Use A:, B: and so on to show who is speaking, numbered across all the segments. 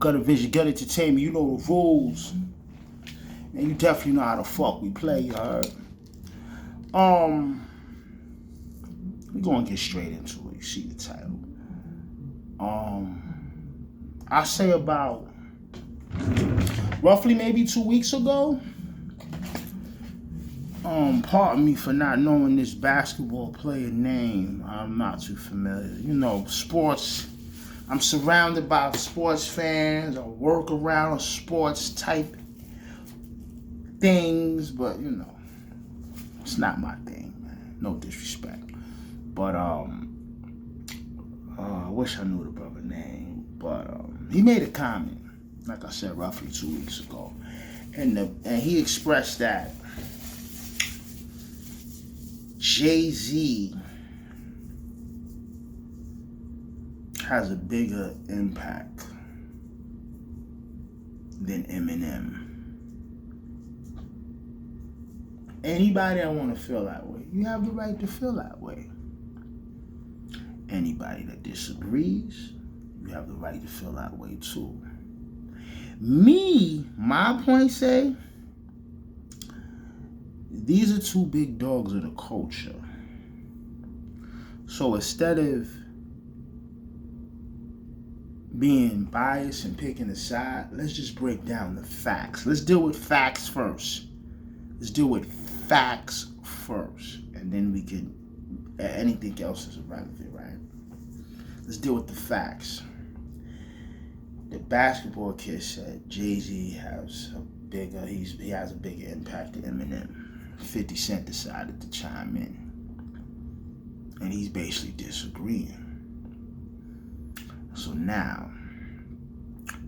A: Gutter Vision, Gut Entertainment, you know the rules. And you definitely know how the fuck we play, you heard? We're gonna get straight into it. You see the title. I say about roughly maybe 2 weeks ago. Pardon me for not knowing this basketball player name. I'm not too familiar. You know, sports. I'm surrounded by sports fans. I work around sports type things, but you know, it's not my thing, man. No disrespect. But I wish I knew the brother's name. But he made a comment, like I said, roughly 2 weeks ago, and he expressed that Jay-Z has a bigger impact than Eminem. Anybody that want to feel that way, you have the right to feel that way. Anybody that disagrees, you have the right to feel that way too. Me, my point say, these are two big dogs of the culture. So instead of being biased and picking a side, let's just break down the facts. Let's deal with facts first. And then we can, anything else is irrelevant, right? Let's deal with the facts. The basketball kid said Jay-Z has a bigger impact than Eminem. 50 Cent decided to chime in, and he's basically disagreeing. So now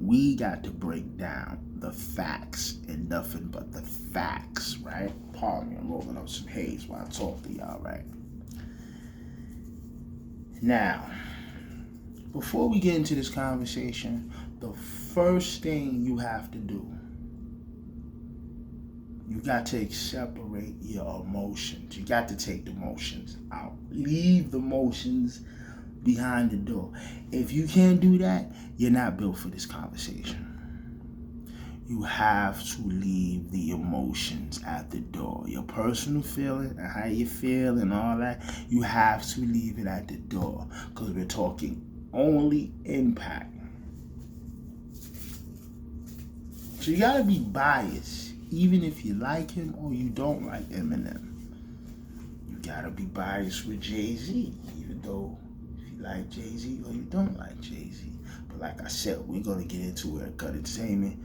A: we got to break down the facts and nothing but the facts, right? Pardon me, I'm rolling up some haze while I talk to y'all, right? Now, before we get into this conversation, the first thing you have to do, you got to separate your emotions. You got to take the emotions out. Leave the emotions behind the door. If you can't do that, you're not built for this conversation. You have to leave the emotions at the door. Your personal feeling and how you feel and all that, you have to leave it at the door, because we're talking only impact. So you gotta be biased, even if you like him or you don't like Eminem. You gotta be biased with Jay-Z, even though if you like Jay-Z or you don't like Jay-Z. But like I said, we're gonna get into it at Gut Entertainment.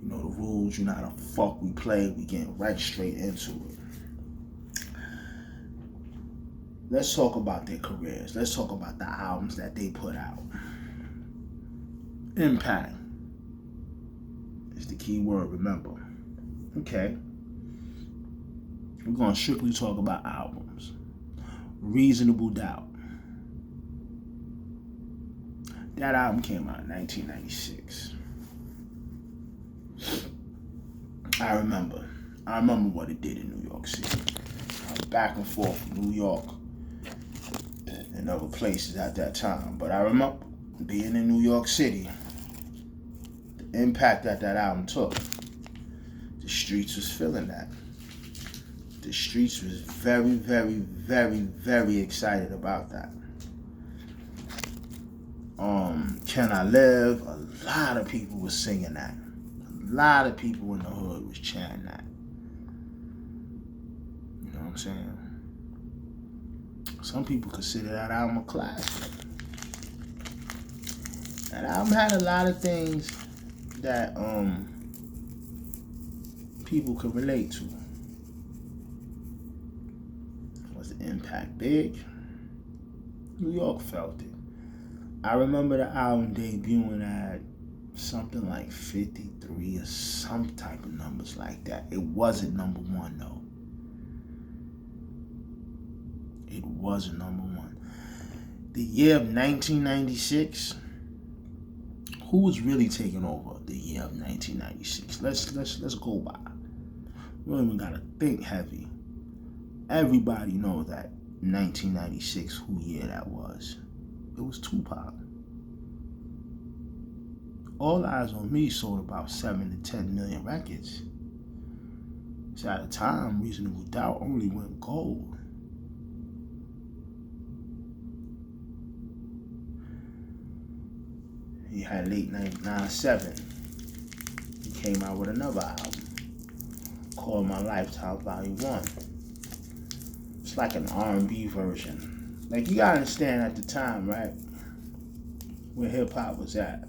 A: You know the rules, you know how the fuck we play. We getting right straight into it. Let's talk about their careers. Let's talk about the albums that they put out. Impact is the key word, remember. Okay. We're going to strictly talk about albums. Reasonable Doubt. That album came out in 1996. I remember what it did in New York City. I was back and forth from New York and other places at that time. But I remember being in New York City, the impact that album took. The streets was feeling that. The streets was very, very, very, very excited about that. Can I Live? A lot of people was singing that. A lot of people in the hood was chanting that. You know what I'm saying? Some people consider that album a classic. That album had a lot of things that people could relate to. Was the impact big? New York felt it. I remember the album debuting at something like 53 or some type of numbers like that. It wasn't number one though. It wasn't number one. The year of 1996, who was really taking over the year of 1996? Let's go by. We don't even gotta think heavy. Everybody knows that 1996, who year that was. It was Tupac. All Eyes on Me sold about 7 to 10 million records. So at the time, Reasonable Doubt only went gold. He had late 97. He came out with another album called My Lifetime Volume 1. It's like an R&B version. Like, you gotta understand at the time, right, where hip-hop was at.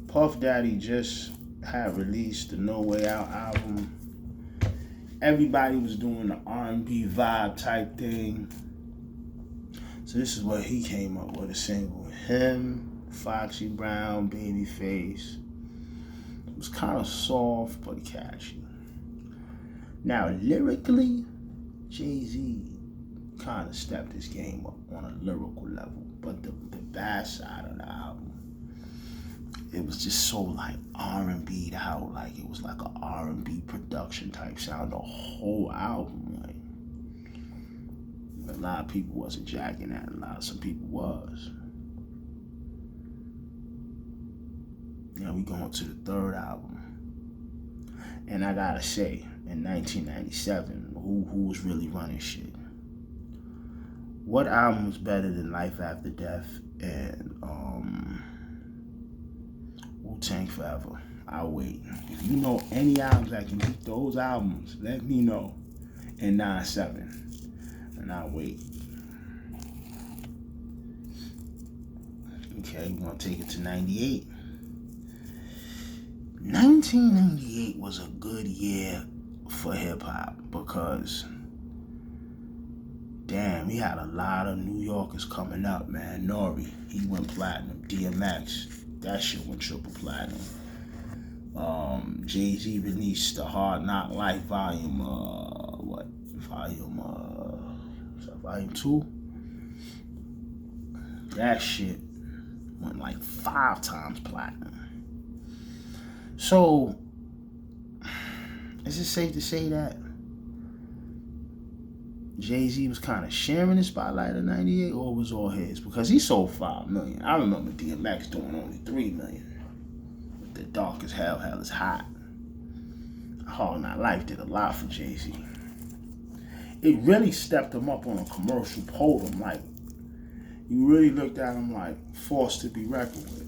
A: Puff Daddy just had released the No Way Out album. Everybody was doing the R&B vibe type thing. So this is what he came up with, a single. Him, Foxy Brown, Babyface. It was kind of soft but catchy. Now lyrically, Jay-Z kind of stepped his game up on a lyrical level. But the bad side of the album, it was just so like R&B'd out, like it was like an R&B production type sound. The whole album, like a lot of people wasn't jacking that. Some people was. You know, we going to the third album, and I gotta say, in 1997, who was really running shit? What album was better than Life After Death and Wu-Tang Forever? I'll wait. If you know any albums that can beat those albums, let me know in 97, and I'll wait. Okay, we're gonna take it to 98. 1998 was a good year for hip-hop because, damn, we had a lot of New Yorkers coming up, man. Nori, he went platinum. DMX, that shit went triple platinum. Jay-Z released the Hard Knock Life volume, volume 2? That shit went like 5 times platinum. So, is it safe to say that Jay-Z was kind of sharing the spotlight in 98, or it was all his? Because he sold 5 million. I remember DMX doing only 3 million. With The Dark as Hell, Hell is Hot. Hard Knock Life did a lot for Jay-Z. It really stepped him up on a commercial podium. Like, you really looked at him like forced to be reckoned with.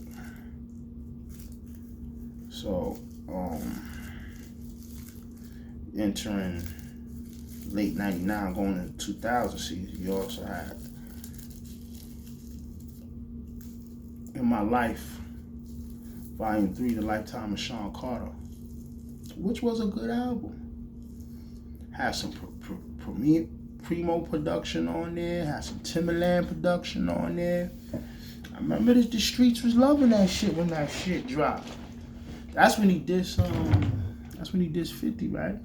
A: So, entering late 99, going into 2000 season, you also had In My Life, Volume 3, The Lifetime of Sean Carter, which was a good album. Had some Primo production on there, had some Timberland production on there. I remember the streets was loving that shit when that shit dropped. That's when he did 50, right?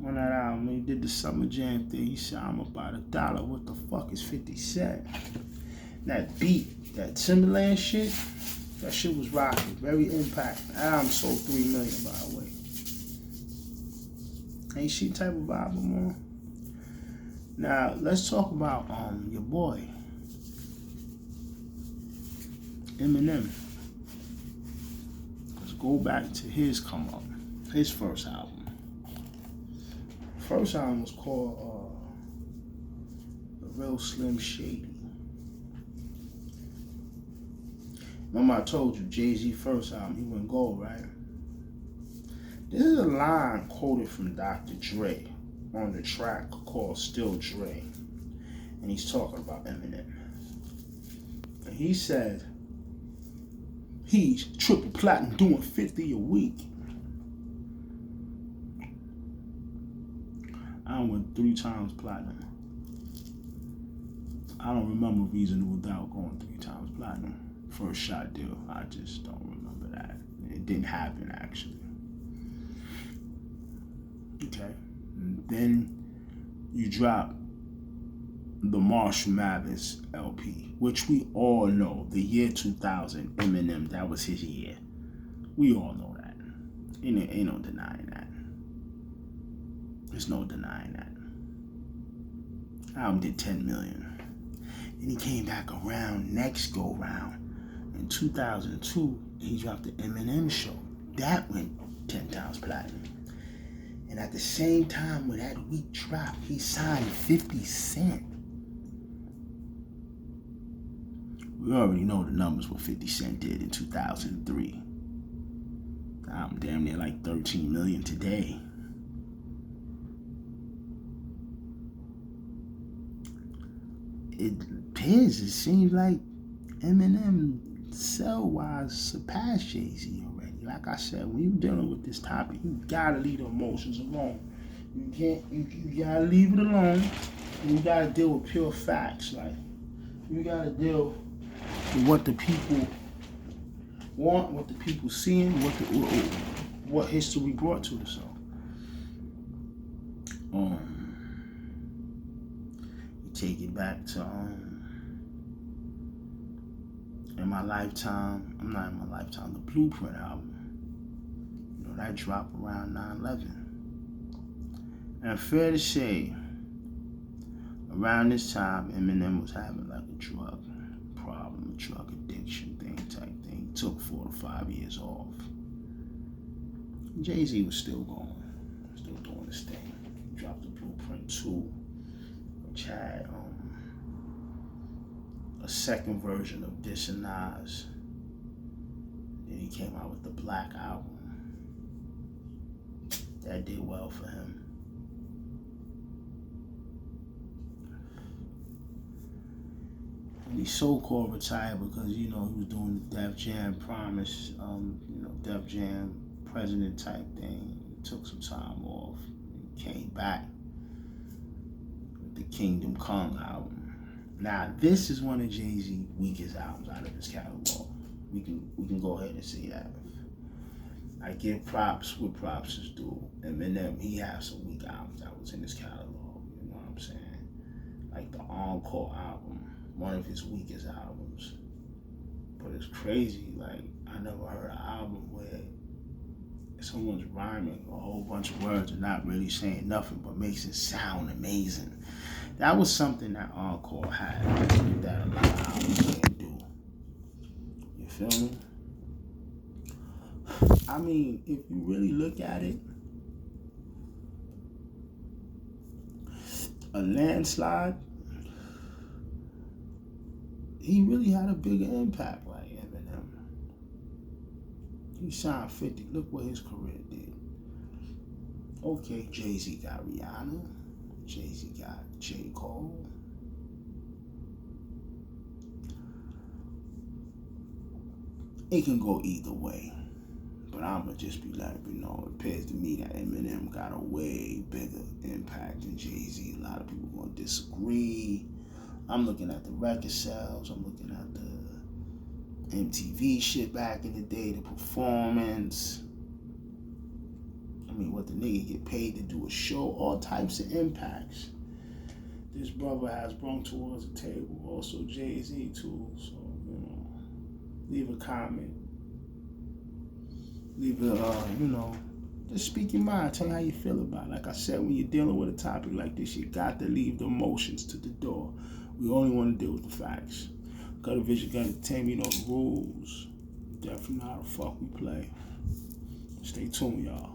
A: On that album, he did the Summer Jam thing. He said, I'm about $1. What the fuck is 50 cents? That beat, that Timberland shit, that shit was rocking. Very impact. That album sold 3 million, by the way. Ain't she type of album on? Now, let's talk about your boy, Eminem. Let's go back to his come up, his first album. First album was called The Real Slim Shady. Remember I told you, Jay-Z first album, he went gold, right? This is a line quoted from Dr. Dre on the track called Still Dre. And he's talking about Eminem. And he said, he's triple platinum doing 50 a week. I went 3 times platinum. I don't remember Reasonable Doubt going 3 times platinum. First shot deal. I just don't remember that. It didn't happen, actually. Okay. And then you drop the Marshall Mathers LP, which we all know, the year 2000, Eminem, that was his year. We all know that. Ain't no denying that. There's no denying that. Album did 10 million. Then he came back around next go round In 2002, he dropped the Eminem show. That went 10 times platinum. And at the same time when that week dropped, he signed 50 Cent. We already know the numbers what 50 Cent did in 2003. I'm damn near like 13 million today. It seems like Eminem sell-wise surpassed Jay-Z already. Like I said, when you're dealing with this topic, you gotta leave the emotions alone. You gotta leave it alone. And you gotta deal with pure facts. Like, you gotta deal with what the people want, what the people seeing, what history brought to us. You take it back to in my lifetime. I'm not in my lifetime. The Blueprint album. You know, that dropped around 9/11. And fair to say, around this time, Eminem was having like a drug problem, a drug addiction type thing. Took 4 to 5 years off. Jay-Z was still going, still doing his thing. He dropped the Blueprint 2, which had a second version of Diss and Nas. Then he came out with the Black album. That did well for him. And he so-called retired because, you know, he was doing the Def Jam Promise, Def Jam president type thing. He took some time off. He came back with the Kingdom Come album. Now, this is one of Jay-Z's weakest albums out of his catalog. We can go ahead and say that. I give props where props is due. Eminem, he has some weak albums that was in his catalog. You know what I'm saying? Like the Encore album, one of his weakest albums. But it's crazy. Like, I never heard an album where someone's rhyming a whole bunch of words and not really saying nothing, but makes it sound amazing. That was something that Encore had that a lot of albums can't do. You feel me? I mean, if you really look at it, a landslide, he really had a bigger impact like Eminem. He signed 50. Look what his career did. Okay, Jay-Z got Rihanna. Jay-Z got J. Cole. It can go either way. But I'ma just be letting you know, it appears to me that Eminem got a way bigger impact than Jay-Z. A lot of people gonna disagree. I'm looking at the record sales. I'm looking at the MTV shit back in the day, the performance. I mean, what the nigga get paid to do a show, all types of impacts this brother has brought towards the table. Also Jay-Z too, so, you know, leave a comment. Leave a, just speak your mind. Tell me how you feel about it. Like I said, when you're dealing with a topic like this, you got to leave the emotions to the door. We only want to deal with the facts. Got a vision, got entertainment, you know the rules. Definitely know how the fuck we play. Stay tuned, y'all.